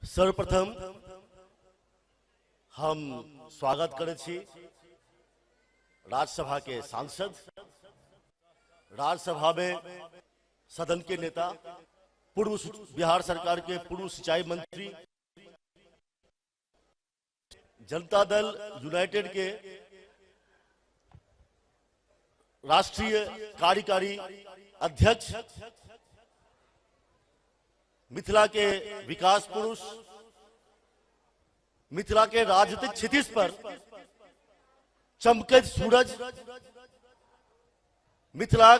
सर्वप्रथम हम स्वागत करै छी राज्यसभा के सांसद, राज्यसभा में सदन के नेता, पूर्व बिहार सरकार के पूर्व सिंचाई मंत्री, जनता दल यूनाइटेड के राष्ट्रीय कार्यकारी अध्यक्ष, मिथिला के विकास पुरुष, मिथिला के राजनीतिक क्षितिज पर चमकैत सूरज, मिथिला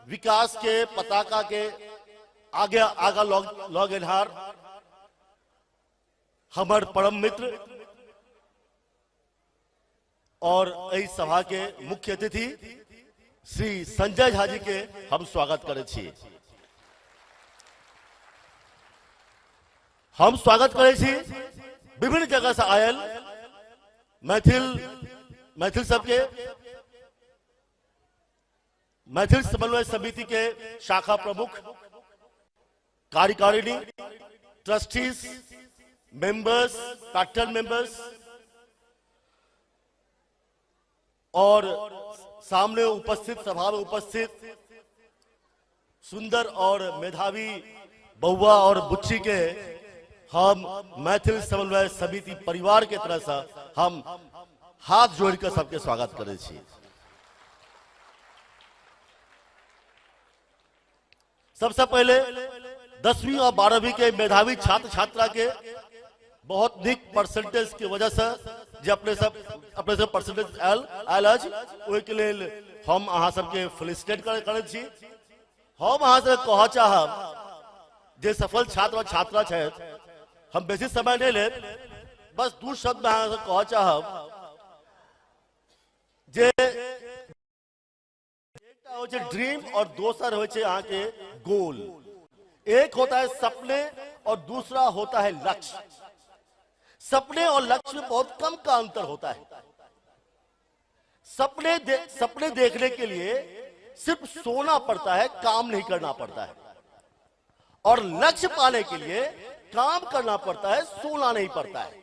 विकास के पताका के आगे आगा लऽ गेनहार हमर परम मित्र और इस सभा के मुख्य अतिथि श्री संजय झा जी के हम स्वागत करै छी। हम स्वागत करै छी विभिन्न जगह से आयल मैथिल सबके, मैथिल समन्वय समिति के शाखा प्रमुख, कार्यकारिणी, ट्रस्टीज, मेंबर्स, पैक्टन मेंबर्स और सामने उपस्थित, सभा में उपस्थित सुंदर और मेधावी बहुआ और बुच्ची के हम मैथिल समन्वय समिति परिवार के तरह से हम हाथ जोड़कर सबके स्वागत करै छी। सबसे पहले 10वीं और 12वीं के मेधावी छात्र छात्रा के बहुत निक परसेंटेज की वजह से जे अपने सब परसेंटेज आयल अछि, ओहि के लेल हम अहाँ सबके फेलिसिटेट करै छी। हम अहाँ से कहऽ चाहब जे सफल छात्र और छात्रा छथि, हम बेसी समय नहीं ले, बस दू शब्द में अहाँ से कहऽ चाहब जे एकटा होइ छै ड्रीम और दोसर होइ छै अहाँ के गोल। एक होता है सपने और दूसरा होता है लक्ष्य। सपने और लक्ष्य में बहुत कम का अंतर होता है। सपने देखने के लिए सिर्फ सोना पड़ता है, काम नहीं करना पड़ता है, और लक्ष्य पाने के लिए काम करना पड़ता है, सोना नहीं पड़ता है।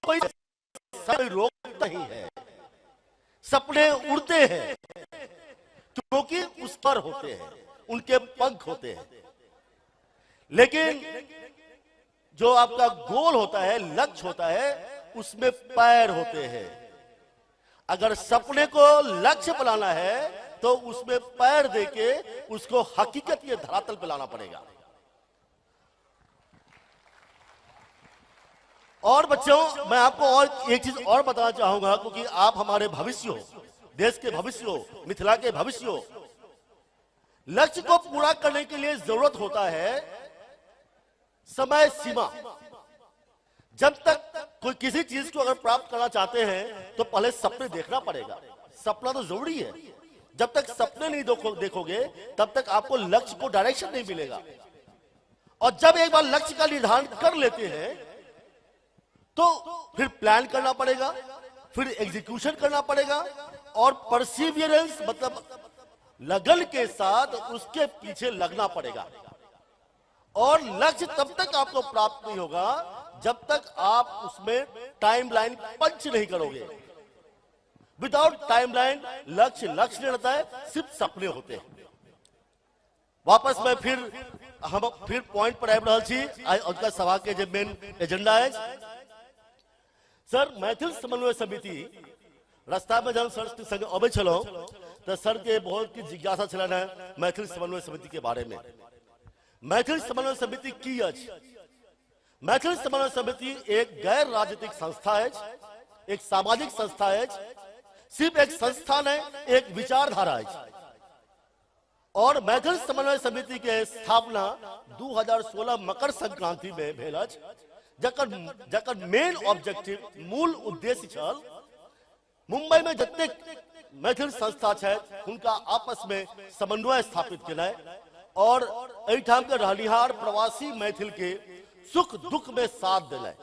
कोई रोक नहीं है, सपने उड़ते हैं क्योंकि उस पर होते हैं, उनके पंख होते हैं। लेकिन जो आपका गोल होता है, लक्ष्य होता है, उसमें पैर होते हैं। अगर सपने को लक्ष्य बनाना है तो उसमें पैर देके उसको हकीकत के धरातल पे लाना पड़ेगा। और बच्चों, मैं आपको और एक चीज और बताना चाहूंगा, क्योंकि आप हमारे भविष्य हो, देश के भविष्य हो, मिथिला के भविष्य हो। लक्ष्य को पूरा करने के लिए जरूरत होता है समय सीमा। जब तक कोई किसी चीज को अगर प्राप्त करना चाहते हैं तो पहले सपने देखना पड़ेगा। सपना तो जरूरी है। जब तक सपने नहीं देखोगे तब तक आपको लक्ष्य को डायरेक्शन नहीं मिलेगा। और जब एक बार लक्ष्य का निर्धारण कर लेते हैं तो फिर प्लान करना पड़ेगा, फिर एग्जीक्यूशन करना पड़ेगा, और परसिवियरेंस मतलब लगन के साथ उसके पीछे लगना पड़ेगा। और लक्ष्य तब तक आपको प्राप्त नहीं होगा जब तक आप उसमें टाइमलाइन पंच नहीं करोगे। विदाउट टाइमलाइन लक्ष्य नहीं रहता है, सिर्फ सपने होते हैं। वापस में हम पॉइंट पर आबि रहल छी। आज सभा के जो मेन एजेंडा है सर, मैथिल समन्वय समिति रास्ता में जब सर के संग अबै छलहुं तो सर के बहुत की जिज्ञासा छलन है मैथिल समन्वय समिति के बारे में। मैथिल समन्वय समिति की अछि? मैथिल समन्वय समिति एक गैर राजनीतिक संस्था है, एक सामाजिक संस्था है, सिर्फ एक संस्था नहीं, एक विचारधारा है। और मैथिल समन्वय समिति के स्थापना 2016 मकर संक्रांति में भेल अछि, जकर मेन ऑब्जेक्टिव, मूल उद्देश्य छल मुंबई में जतेक मैथिल संस्था छथि हुनका आपस में समन्वय स्थापित केनाइ और एहिठाम के रहनिहार प्रवासी मैथिल के सुख दुख में साथ देनाइ।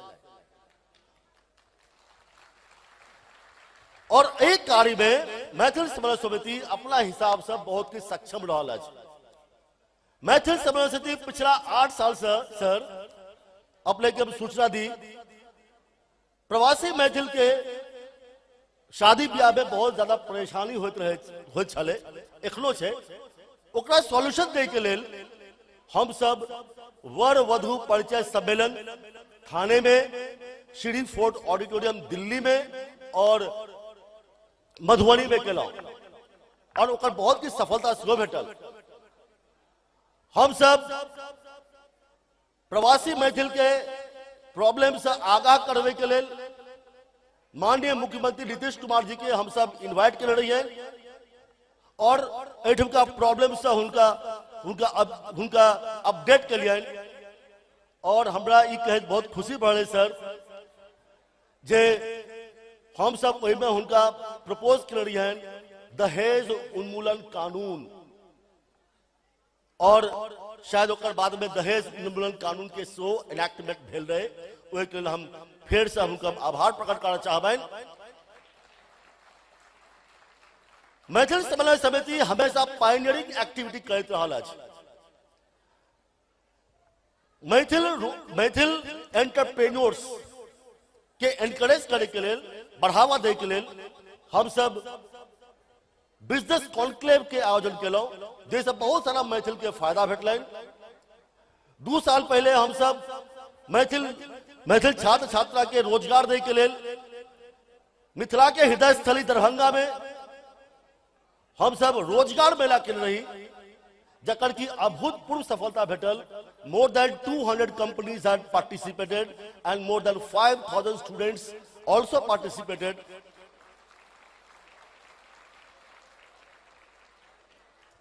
और एक कार्य में मैथिल समन्वय समिति अपना हिसाब से बहुत ही सक्षम रहा। मैथिल समन्वय समिति पिछला 8 साल से सर अपने के सूचना दी प्रवासी मैथिल के शादी ब्याह में बहुत ज्यादा परेशानी होत छले, एखनो छे। ओकरा सॉल्यूशन दे के लेल हम सब वर वधु परिचय सम्मेलन थाने में, श्री फोर्ट ऑडिटोरियम दिल्ली में और मधुबनी में केलौ और ओकर बहुत ही सफलता सेहो भेटल। हम सब प्रवासी मैथिल के प्रॉब्लम से आगाह करवे के लेल माननीय मुख्यमंत्री नीतीश कुमार जी के हम सब इनवाइट कर रही है और एठम का प्रॉब्लम से हुनका अपडेट के लिए। और हमरा ई कहे बहुत खुशी बढ़े सर जे हम सब में हुनका प्रपोज कर रही है दहेज उन्मूलन कानून, और शायद ओकर बाद में दहेज उन्मूलन कानून के सो एनेक्टमेंट भेल रहे। ओहि के लेल हम फिर से हुनका आभार प्रकट करना चाहबैन। मैथिल समन्वय समिति हमेशा पायनियरिंग एक्टिविटी करते रहल अछि। मैथिल एंटरप्रेन्योर्स के एनकरेज करे के लेल, बढ़ावा दे के लेल हम सब बिजनेस कॉन्क्लेव के आयोजन केलौ, जैसे बहुत सारा मैथिल के फायदा भेटलैन। 2 साल पहले हम सब मैथिल छात्र छात्रा के रोजगार दे के लेल मिथिला के हृदय स्थली दरभंगा में हम सब रोजगार मेला के रही, जकर की अभूतपूर्व सफलता भेटल। More than 200 companies had participated and more than 5000 students also participated.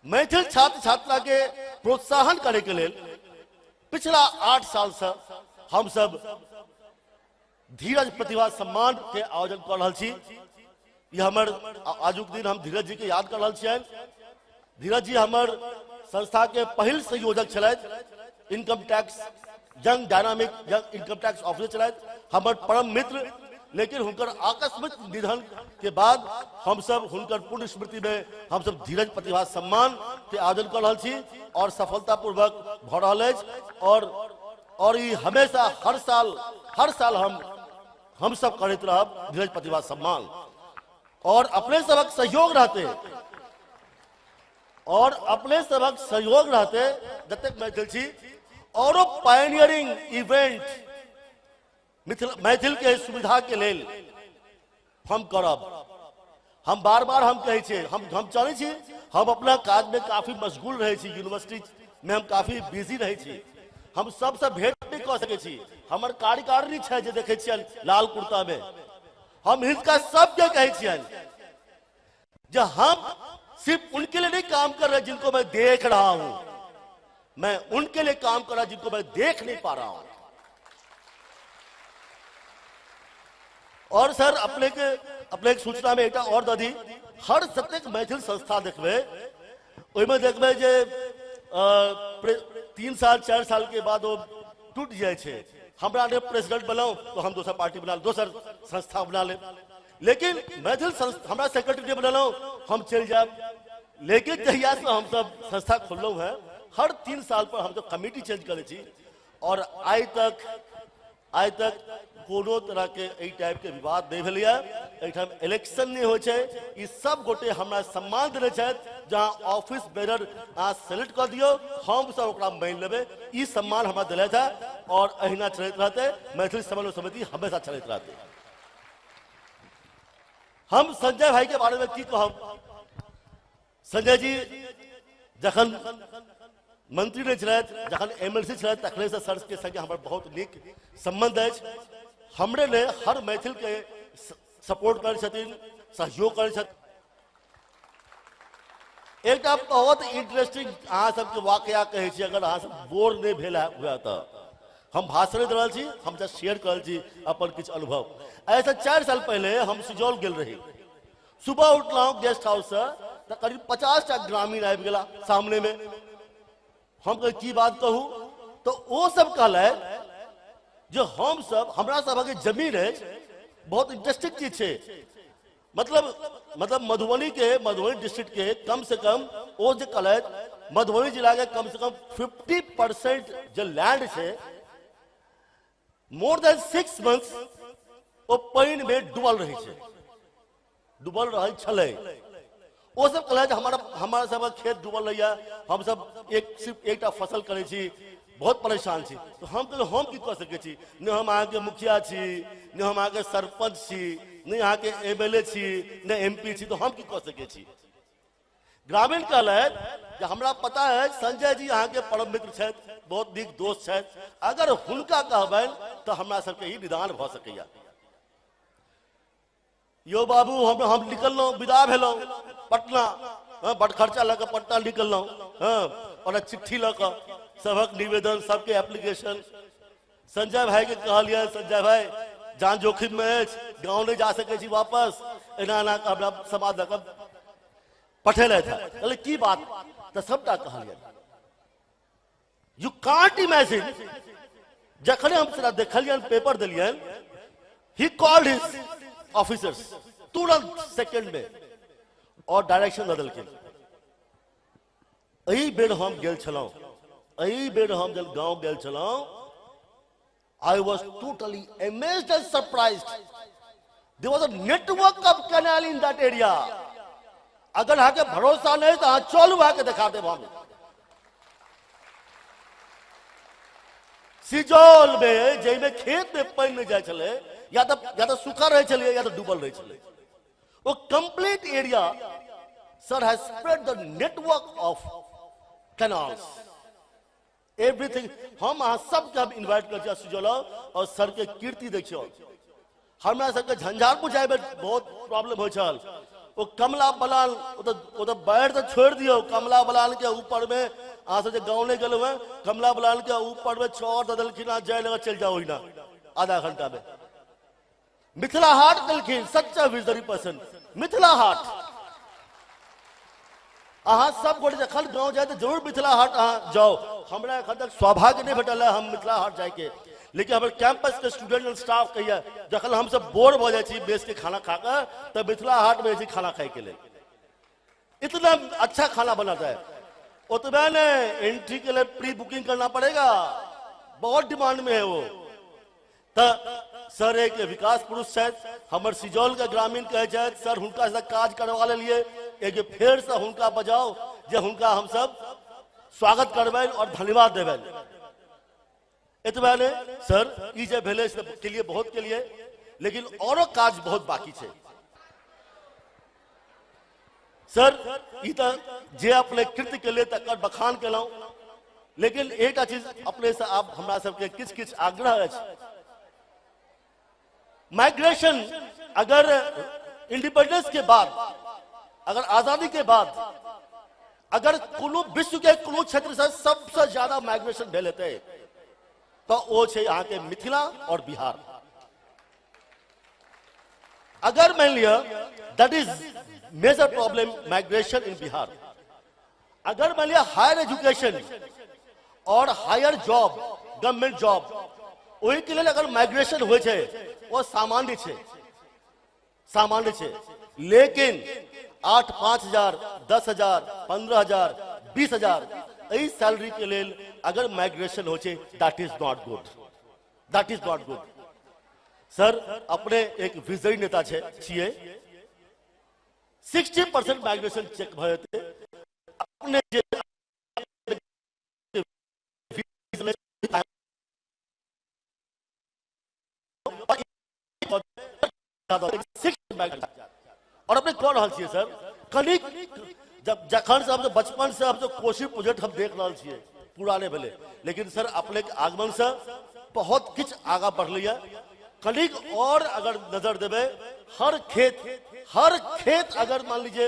Maithil छात्र छात्रा के प्रोत्साहन करे के लेल पिछला 8 साल से हम सब धीरज प्रतिभा सम्मान के आयोजन कर रहल छी। ये हमर आजुक दिन हम धीरज जी के याद कर रहल छियन। धीरज जी हमर संस्था के पहिल संयोजक छलैथ, income tax young dynamic young income tax officer छलैथ, हमर परम मित्र। लेकिन हुनकर आकस्मिक निधन के बाद हम सब हुनकर पुण्य स्मृति में हम सब धीरज प्रतिभा सम्मान के आयोजन कर रहल छी और सफलता पूर्वक भ रहल अछि। और ये हमेशा हर साल हम सब करते रहब धीरज प्रतिभा सम्मान। और अपने सबक सहयोग रहते जतक मैथिल छी और पायनियरिंग इवेंट मैथिल के सुविधा के लेल हम करब। हम बार बार हम कहे छे, हम जाने छी हम अपना काज में काफी मशगूल रहे छी, यूनिवर्सिटी में हम काफी बिजी रहे छी, हम सबसे भेंट नहीं कर सके छी। हमर कार्यकारिणी छै जे देखे छियन लाल कुर्ता में, हम हिनका सबके कहे छियन जो हम सिर्फ उनके लिए नहीं काम कर रहे जिनको मैं देख रहा हूं, मैं उनके लिए काम कर रहा जिनको मैं देख नहीं पा रहा हूं। और सर अपने सूचना में एक और दधी हर जतेक मैथिल संस्था देखबे ओहिमे देखबे जे 3 साल 4 साल के बाद वो टूट जाए छे। हमरा ने प्रेसिडेंट बनाओ तो हम दोसर पार्टी बना, दोसर संस्था बना ले। लेकिन मैथिल संस्था हमरा सेक्रेटरी बना हम चल जाए। लेकिन जहिया से हम सब संस्था खोललो है हर 3 साल पर हम तो कमिटी चेंज करे छी और आज तक कोनो तरह के एई टाइप के विवाद नहीं भेलिया। एठाम इलेक्शन नहीं हो छे, ई सब गोटे हमरा सम्मान देने छथि। जहां ऑफिस बेरर आ सेलेक्ट कर दियो हम सब ओकरा मान लेबे, ई सम्मान हमरा देले था और अहिना चलत रहते। मैथिल समन्वय समिति हमेशा चलत रहते। हम संजय भाई के बारे में की कहब। संजय जी जखन मंत्री ने छलैथ, जखन एमएलसी छलैथ, तखने से सर के संगे हमर बहुत नीक संबंध अछि। हमरे ने हर मैथिल के सपोर्ट कर छथिन, सहयोग कर छथिन। एक बहुत इंटरेस्टिंग अहाँ सबके वाकया कहे छी, अगर अहाँ सब बोर नहीं भेल हुआ तो हम भाषण दे रहल छी, हम जस्ट शेयर कर छी अपन किछ अनुभव। ऐसा 4 साल पहले हम सिजौल गेल रही। सुबह उठलहुँ गेस्ट हाउस से तो करीब 50 टा ग्रामीण आबि गेला सामने में। हम कहे की बात कहूँ तो वो सब कहले जो हम सब हमरा सब के जमीन है बहुत इंटरेस्टिंग चीज है। मतलब मधुबनी डिस्ट्रिक्ट के कम से कम वो जो कॉलेज मधुबनी जिला के कम से कम 50% जो लैंड है मोर देन 6 months वो पानी में डूबल रही है, डूबल रही छले। वो सब कॉलेज हमारा सब खेत डूबल रही है, हम सब सिर्फ एक फसल करे छी, बहुत परेशान छी। तो हम की कह सके छी, न हम अहाँ के मुखिया छी, न हम अहाँ के सरपंच छी, न यहाँ के एमएलए छी, न एमपी छी, तो हम की कह सके छी। ग्रामीण कॉलेज जे हमरा पता है संजय जी यहाँ के परम मित्र छथि, बहुत नीक दोस्त छथि, अगर हुनका कहबनि तो हमरा सबके ही निदान भ सकैया। यो बाबू हम निकललहुँ, विदा भेलहुँ पटना, बड़ खर्चा लऽ कऽ पटना निकललहुँ, और चिट्ठी लऽ कऽ सबक निवेदन, सबके एप्लीकेशन। संजय भाई के कहलिए, संजय भाई जान जोखिम में अछि, गाँव नहीं जा सके छी वापस, एना एना हमरा समाज लऽ कऽ पठेलथि है। कहले की बात, तो सबटा कहलिए। यू कांट इमेजिन, जखने हम तोरा देखलियन, पेपर दिलियन, ही कॉल्ड हिज ऑफिसर्स तुरंत सेकंड में और डायरेक्शन बदल के। एही बेर हम गेल छलहुं, एही बेर हम जब गांव गेल छलहुं, I was totally amazed and surprised. There was a network of canal in that area. अगर यहाँ के भरोसा नहीं तो चल वहां के दिखा दे। हम सिजौल में जैमे खेत में पानी नहीं जाए चले, या तो सूखा रहे चलिए या तो डूबल रहे चले, वो complete area sir has spread the network of canals everything. हम अहाँ सबके हम इन्वाइट कर सिजौल और सर के कीर्ति देखियो। हमरा सबके झंझारपुर जाए में बहुत प्रॉब्लम हो चल, वो कमला बलान वो तो बैठ तो छोड़ दियो, कमला बलान के ऊपर में अहाँ से गाँव नहीं गल हुए, कमला बलान के ऊपर में छोड़ ददलखिन, जाए लगा चल जाओ ना आधा घंटा में। मिथिला हाट दलखिन, सच्चा विजनरी पर्सन मिथिला हाट। अहाँ सब गोटे जखन गाँव जाए तो जरूर मिथिला हाट अहाँ जाओ। हमरा एखन तक सौभाग्य नहीं भेटल है हम मिथिला हाट जाए के, लेकिन हमारे कैंपस के स्टूडेंट एंड स्टाफ कहिए जखन हम सब बोर हो जाए बेच के खाना खाकर, तब मिथिला हाट में खाना खाए के लिए इतना अच्छा खाना बनाता है। उतबा ने एंट्री के लिए प्री बुकिंग करना पड़ेगा, बहुत डिमांड में है वो। तो सर एक विकास पुरुष है, हमर सिजौल के ग्रामीण कहे सर हुनका से काज करवा लिए, एक फेर से हुनका बजाओ जे हुनका हम सब स्वागत करबे और धन्यवाद देवे। इतबा ने सर ई जे भेले के लिए बहुत के लिए, लेकिन औरो काज बहुत बाकी है सर। ई तो जे अपने कृत्य के लिए तक बखान केलौं, लेकिन एक चीज अपने से आप हमरा सबके किछ किछ आग्रह है। माइग्रेशन अगर इंडिपेंडेंस के बाद, अगर आजादी के बाद, अगर कोनो विश्व के कोनो क्षेत्र से सबसे ज्यादा माइग्रेशन भेल हेतै तो वो छे यहाँ के मिथिला और बिहार। अगर मान लिया that is major problem migration in Bihar. अगर मान लिया हायर एजुकेशन और हायर जॉब, गवर्नमेंट जॉब, वही के लिए अगर माइग्रेशन हो वो सामान्य है, सामान्य है। लेकिन 8-5,000, 10,000, 15,000, 20,000 यही सैलरी के लिए अगर माइग्रेशन हो that is not good, that is not good. Sir अपने एक विजयी नेता छिए, 60% माइग्रेशन चेक भए अपने जे और अपने कह रहा छे सर कनिक जब जखन से हम बचपन से हम कोशी प्रोजेक्ट हम देख रहा छे पुराने भेले, लेकिन सर अपने के आगमन से बहुत किछ आगा बढ़लिए। कनिक और अगर नजर देवे हर खेत अगर मान लीजिए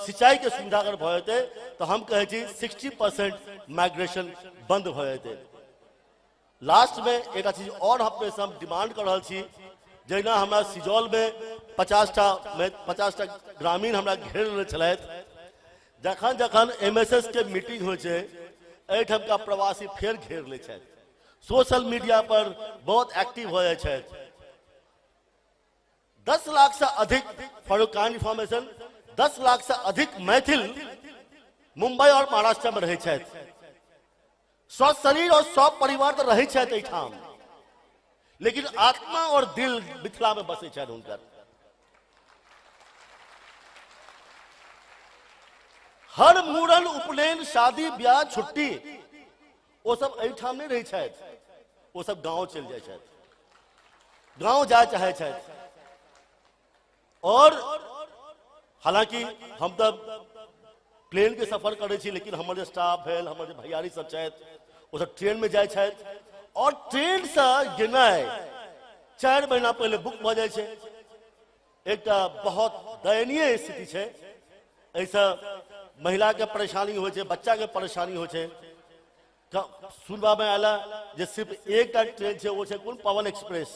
सिंचाई के सुविधा अगर भए तो हम कहे छी 60% माइग्रेशन बंद भए जेते। लास्ट में एक चीज और अपने से हम डिमांड कर रहा छी, जहिना हमरा सिजौल में 50टा ग्रामीण हमरा घेर ले छलैथ, जखन जखन एमएसएस के मीटिंग हो एठम का प्रवासी फेर घेर ले छथि, सोशल मीडिया पर बहुत एक्टिव हो जाए छथि। 10 लाख से अधिक, for your kind information, 10 lakh से अधिक मैथिल मुंबई और महाराष्ट्र में रहे छथि। स्व शरीर और स्व परिवार तो रहे छथि एठाम, लेकिन आत्मा और दिल मिथिला में बसे छथि हुनकर। हर मूड़न, उपनयन, शादी, ब्याह, छुट्टी वो सब एठाम नहीं रहे छथि, वो सब गांव चल जाए छथि, गांव जाए चाहे छथि। और हालांकि हम तब प्लेन के सफर करे छी, लेकिन हमारे स्टाफ है, हमारे भैयारी सब छथि, वो सब ट्रेन में जाए छथि। और ट्रेन से गेनाइ 4 महीना पहले बुक भ जाए छे। एक बहुत दयनीय स्थिति है। ऐसा महिला के परेशानी हो छे, बच्चा के परेशानी हो छे। सुनवा में आला जे सिर्फ एक ट्रेन है, वो छे कौन, पवन एक्सप्रेस।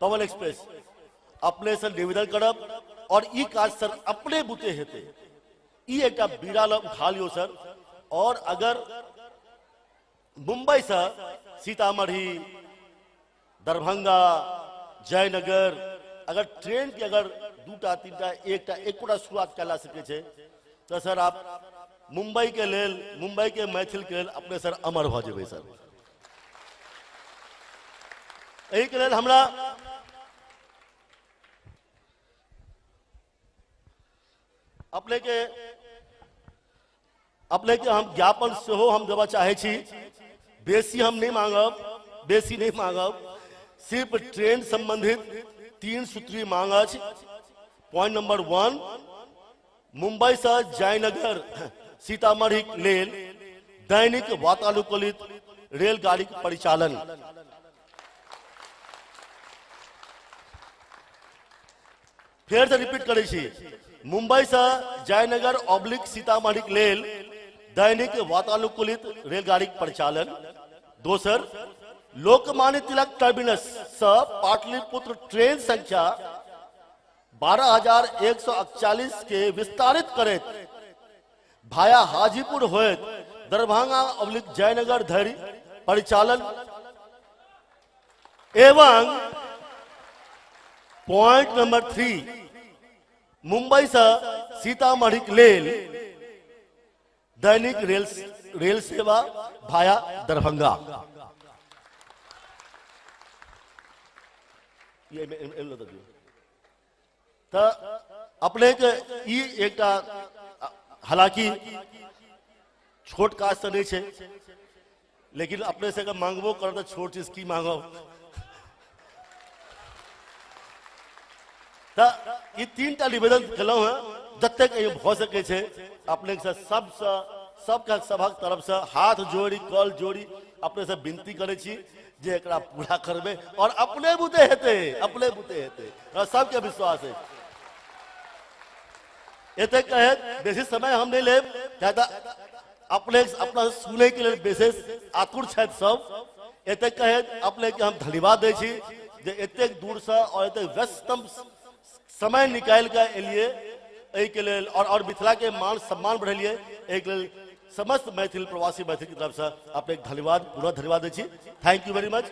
पवन एक्सप्रेस अपने से निवेदन करब और ई काज सर अपने बुते हेते, ई एक बीड़ा ल उठा लियो सर। और अगर मुंबई से सीतामढ़ी, दरभंगा, जयनगर अगर ट्रेन के अगर 2टा 3टा 1टा एकोटा शुरुआत कला सके छे, तो सर आप मुंबई के लेल, मुंबई के मैथिल के लेल अपने सर अमर भ जेबे सर। एही के लेल हमरा अपने के हम ज्ञापन सेहो हम देवा चाहे छी। बेसी हम नहीं मांगब, बेसी नहीं मांगब, सिर्फ ट्रेन संबंधित 3 सूत्री मांग अछि। पॉइंट नंबर 1, मुंबई से जयनगर सीतामढ़ी लेल दैनिक वातानुकूलित रेलगाड़ी के परिचालन। फिर से रिपीट करे छी, मुंबई से जयनगर ऑब्लिक सीतामढ़ी लेल दैनिक वातानुकूलित रेलगाड़ी के परिचालन। दोसर, लोकमान्य तिलक टर्मिनस से पाटलिपुत्र ट्रेन संख्या 12,141 के विस्तारित करैत भाया हाजीपुर होइत दरभंगा ऑब्लिक जयनगर धरि परिचालन। एवं पॉइंट नंबर 3, मुंबई से सीतामढ़ी लेल दैनिक रेल सेवा भाया दरभंगा। ये तो अपने के ई एक हालांकि छोट काज से नहीं छे, लेकिन अपने से अगर मांगबो कर तो छोट चीज की मांगो। तो ये 3टा निवेदन कलौ है, जतेक भ सके छे अपने से सबका सभक तरफ से हाथ जोड़ी, कल जोड़ी अपने से विनती करे छी जे एकरा पूरा करबे और अपने बुते हेते, अपने बुते हेते, और सबके विश्वास है। एते कहे बेसी समय हम नहीं लेब, ज्यादा अपने अपना सुने के लिए विशेष आतुर छथि सब। एते कहे अपने के हम धन्यवाद दे छी जे एते दूर से और एते व्यस्तम समय निकाल के एलिए एहि के लेल और मिथिला के मान सम्मान बढ़ेलिए। एहि के लेल समस्त मैथिल प्रवासी मैथिल की तरफ से अपने धन्यवाद, पूरा धन्यवाद दे छी। Thank you very much.